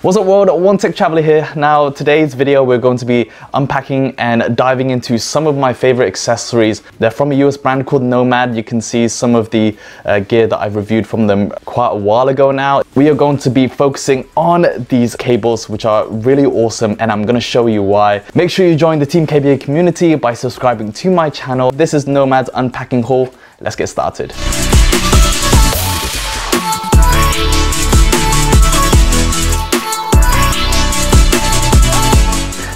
What's up world, One Tech Traveler here. Now today's video we're going to be unpacking and diving into some of my favorite accessories. They're from a US brand called Nomad. You can see some of the gear that I've reviewed from them quite a while ago now. We are going to be focusing on these cables which are really awesome and I'm going to show you why. Make sure you join the Team KBA community by subscribing to my channel. This is Nomad's unpacking haul. Let's get started.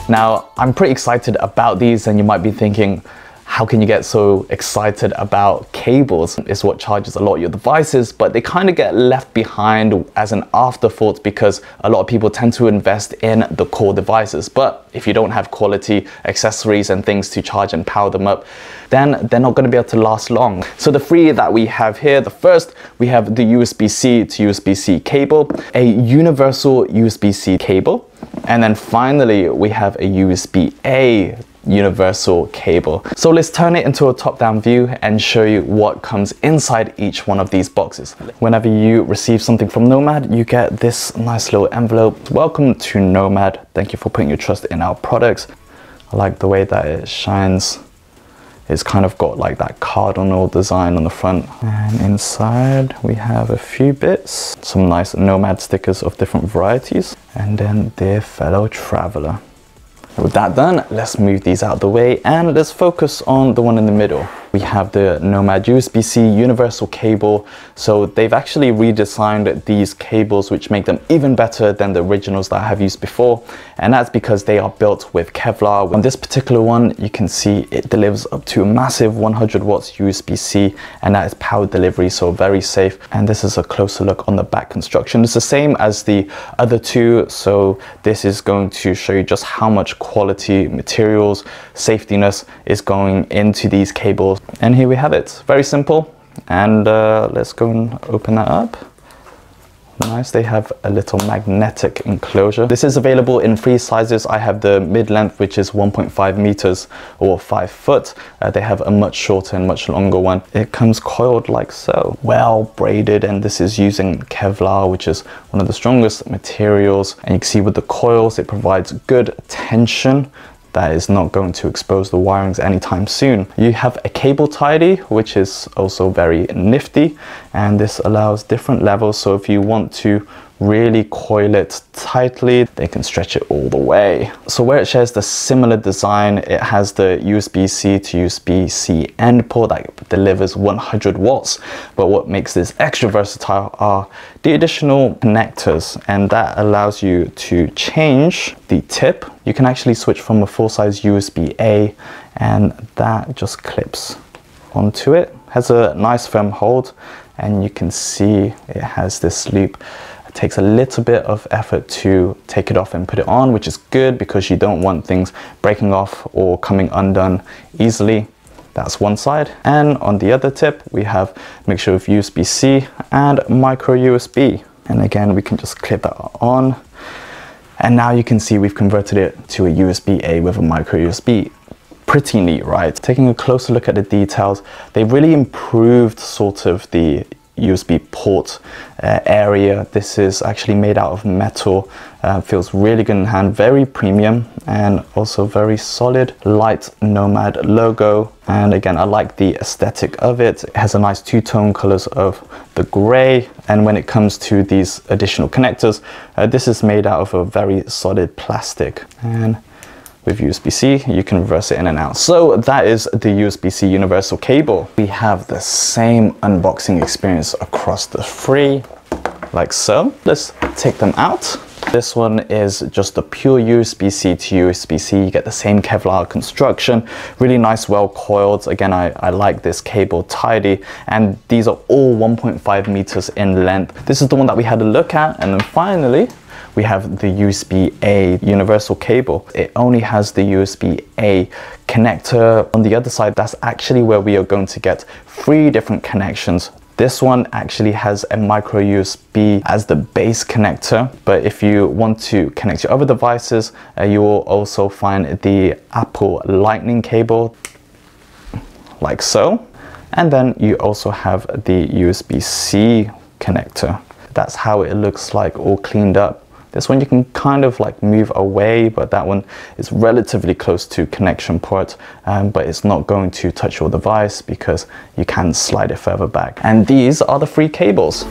Now, I'm pretty excited about these and you might be thinking, how can you get so excited about cables? It's what charges a lot of your devices, but they kind of get left behind as an afterthought because a lot of people tend to invest in the core devices. But if you don't have quality accessories and things to charge and power them up, then they're not going to be able to last long. So the three that we have here, the first, we have the USB-C to USB-C cable, a universal USB-C cable, and then finally we have a USB-A universal cable. So let's turn it into a top-down view and show you what comes inside each one of these boxes. Whenever you receive something from Nomad, you get this nice little envelope. Welcome to Nomad. Thank you for putting your trust in our products. I like the way that it shines. It's kind of got like that cardinal design on the front. And inside we have a few bits, some nice Nomad stickers of different varieties. And then dear fellow traveler. With that done, let's move these out of the way and let's focus on the one in the middle. We have the Nomad USB-C universal cable. So they've actually redesigned these cables which make them even better than the originals that I have used before. And that's because they are built with Kevlar. On this particular one, you can see it delivers up to a massive 100 watts USB-C and that is power delivery, so very safe. And this is a closer look on the back construction. It's the same as the other two. So this is going to show you just how much quality materials, safetiness is going into these cables. And here we have it, very simple. And let's go and open that up. Nice, they have a little magnetic enclosure. This is available in 3 sizes. I have the mid-length, which is 1.5 meters or 5 foot. They have a much shorter and much longer one. It comes coiled like so, well braided, and this is using Kevlar, which is one of the strongest materials. And you can see with the coils, it provides good tension that is not going to expose the wirings anytime soon. You have a cable tidy, which is also very nifty, and this allows different levels. So if you want to really coil it tightly, they can stretch it all the way. So where it shares the similar design, it has the USB-C to USB-C end port that delivers 100 watts. But what makes this extra versatile are the additional connectors, and that allows you to change the tip. You can actually switch from a full-size USB-A, and that just clips onto it. Has a nice firm hold, and you can see it has this loop. It takes a little bit of effort to take it off and put it on, which is good because you don't want things breaking off or coming undone easily. That's one side. And on the other tip, we have a mixture of USB-C and micro USB. And again, we can just clip that on. And now you can see we've converted it to a USB-A with a micro USB. Pretty neat, right? Taking a closer look at the details, they've really improved sort of the USB port area. This is actually made out of metal, feels really good in hand, very premium and also very solid. Light Nomad logo, and again I like the aesthetic of it. It has a nice two-tone colors of the gray, and when it comes to these additional connectors, this is made out of a very solid plastic. And with USB-C, you can reverse it in and out. So that is the USB-C universal cable. We have the same unboxing experience across the 3, like so. Let's take them out. This one is just a pure USB-C to USB-C. You get the same Kevlar construction, really nice, well coiled. Again, I like this cable tidy, and these are all 1.5 meters in length. This is the one that we had a look at, and then finally, we have the USB-A universal cable. It only has the USB-A connector. On the other side, that's actually where we are going to get 3 different connections. This one actually has a micro USB as the base connector, but if you want to connect your other devices, you will also find the Apple Lightning cable, like so. And then you also have the USB-C connector. That's how it looks like, all cleaned up. This one you can kind of like move away, but that one is relatively close to connection port, but it's not going to touch your device because you can slide it further back. And these are the free cables.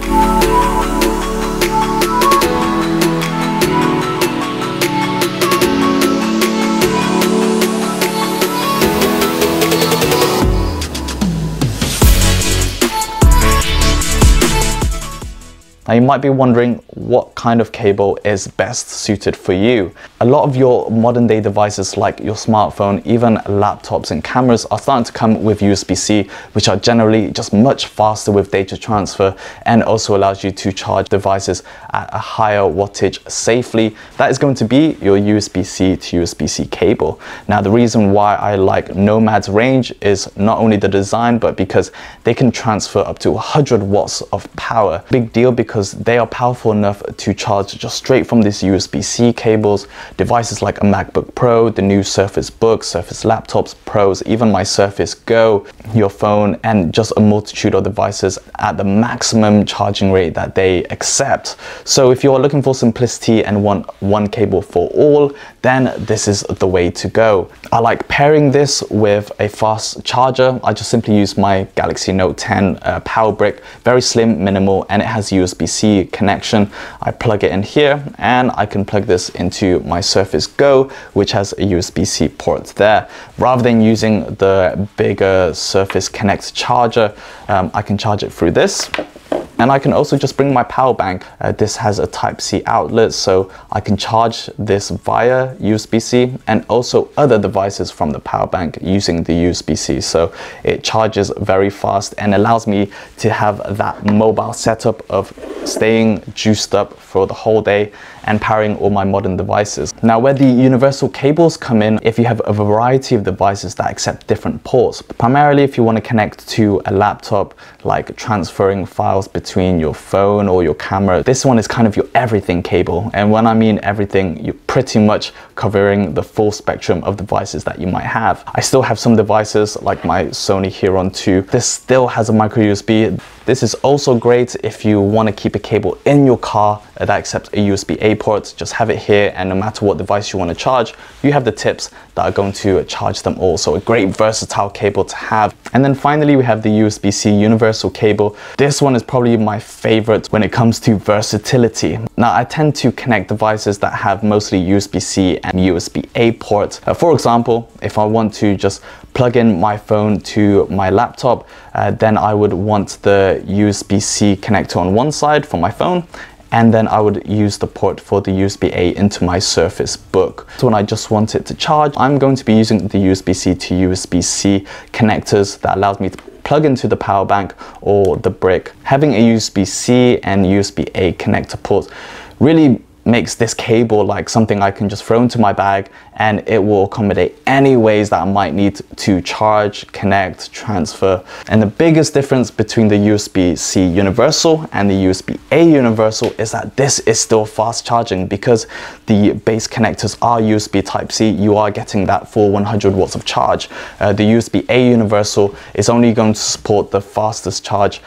Now you might be wondering what kind of cable is best suited for you. A lot of your modern day devices like your smartphone, even laptops and cameras are starting to come with USB-C, which are generally just much faster with data transfer and also allows you to charge devices at a higher wattage safely. That is going to be your USB-C to USB-C cable. Now the reason why I like Nomad's range is not only the design, but because they can transfer up to 100 watts of power. Big deal because they are powerful enough to charge just straight from these USB-C cables. Devices like a MacBook Pro, the new Surface Book, Surface Laptops Pros, even my Surface Go, your phone, and just a multitude of devices at the maximum charging rate that they accept. So if you're looking for simplicity and want one cable for all, then this is the way to go. I like pairing this with a fast charger. I just simply use my Galaxy Note 10 power brick, very slim, minimal, and it has USB-C connection. I plug it in here and I can plug this into my Surface Go, which has a USB-C port there. Rather than using the bigger Surface Connect charger, I can charge it through this. And I can also just bring my power bank. This has a Type-C outlet, so I can charge this via USB-C and also other devices from the power bank using the USB-C. So it charges very fast and allows me to have that mobile setup of staying juiced up for the whole day and powering all my modern devices. Now, where the universal cables come in, if you have a variety of devices that accept different ports, primarily if you want to connect to a laptop, like transferring files between your phone or your camera, this one is kind of your everything cable. And when I mean everything, you're pretty much covering the full spectrum of devices that you might have. I still have some devices like my Sony Hero 2. This still has a micro USB. This is also great if you want to keep a cable in your car that accepts a USB-A port. Just have it here, and no matter what device you want to charge, you have the tips that are going to charge them all. So a great versatile cable to have. And then finally, we have the USB-C universal cable. This one is probably my favorite when it comes to versatility. Now, I tend to connect devices that have mostly USB-C and USB-A ports. For example, if I want to just plug in my phone to my laptop, then I would want the USB-C connector on one side for my phone, and then I would use the port for the USB-A into my Surface Book. So when I just want it to charge, I'm going to be using the USB-C to USB-C connectors that allows me to plug into the power bank or the brick. Having a USB-C and USB-A connector port really makes this cable like something I can just throw into my bag, and it will accommodate any ways that I might need to charge, connect, transfer. And the biggest difference between the USB-C universal and the USB-A universal is that this is still fast charging. Because the base connectors are USB Type-C, you are getting that full 100 watts of charge. The USB-A universal is only going to support the fastest charge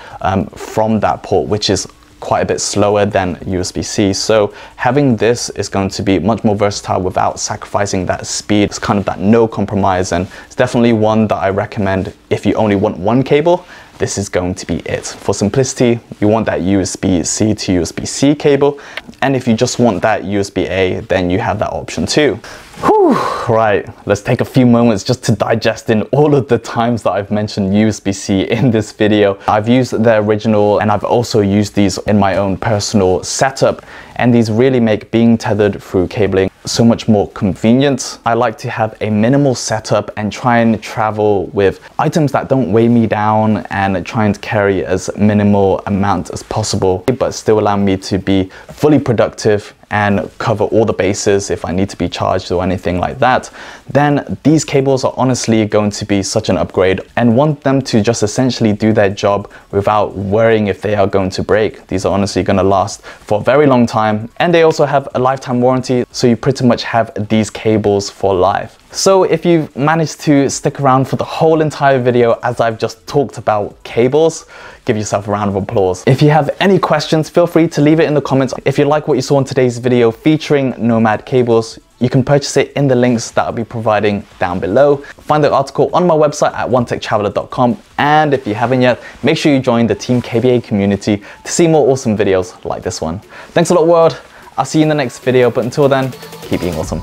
from that port, which is quite a bit slower than USB-C. So having this is going to be much more versatile without sacrificing that speed. It's kind of that no compromise, and it's definitely one that I recommend if you only want one cable. This is going to be it. For simplicity, you want that USB-C to USB-C cable, and if you just want that USB-A, then you have that option too. Whew, right, let's take a few moments just to digest in all of the times that I've mentioned USB-C in this video. I've used the original, and I've also used these in my own personal setup, and these really make being tethered through cabling so much more convenient. I like to have a minimal setup and try and travel with items that don't weigh me down, and trying to carry as minimal amount as possible, but still allow me to be fully productive and cover all the bases if I need to be charged or anything like that. Then these cables are honestly going to be such an upgrade, and want them to just essentially do their job without worrying if they are going to break. These are honestly going to last for a very long time, and they also have a lifetime warranty, so you pretty much have these cables for life. So if you've managed to stick around for the whole entire video as I've just talked about cables, give yourself a round of applause. If you have any questions, feel free to leave it in the comments. If you like what you saw in today's video featuring Nomad cables, you can purchase it in the links that I'll be providing down below. Find the article on my website at untitled.com, and if you haven't yet, make sure you join the Team KBA community to see more awesome videos like this one. Thanks a lot, world. I'll see you in the next video, but until then, keep being awesome.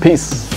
Peace.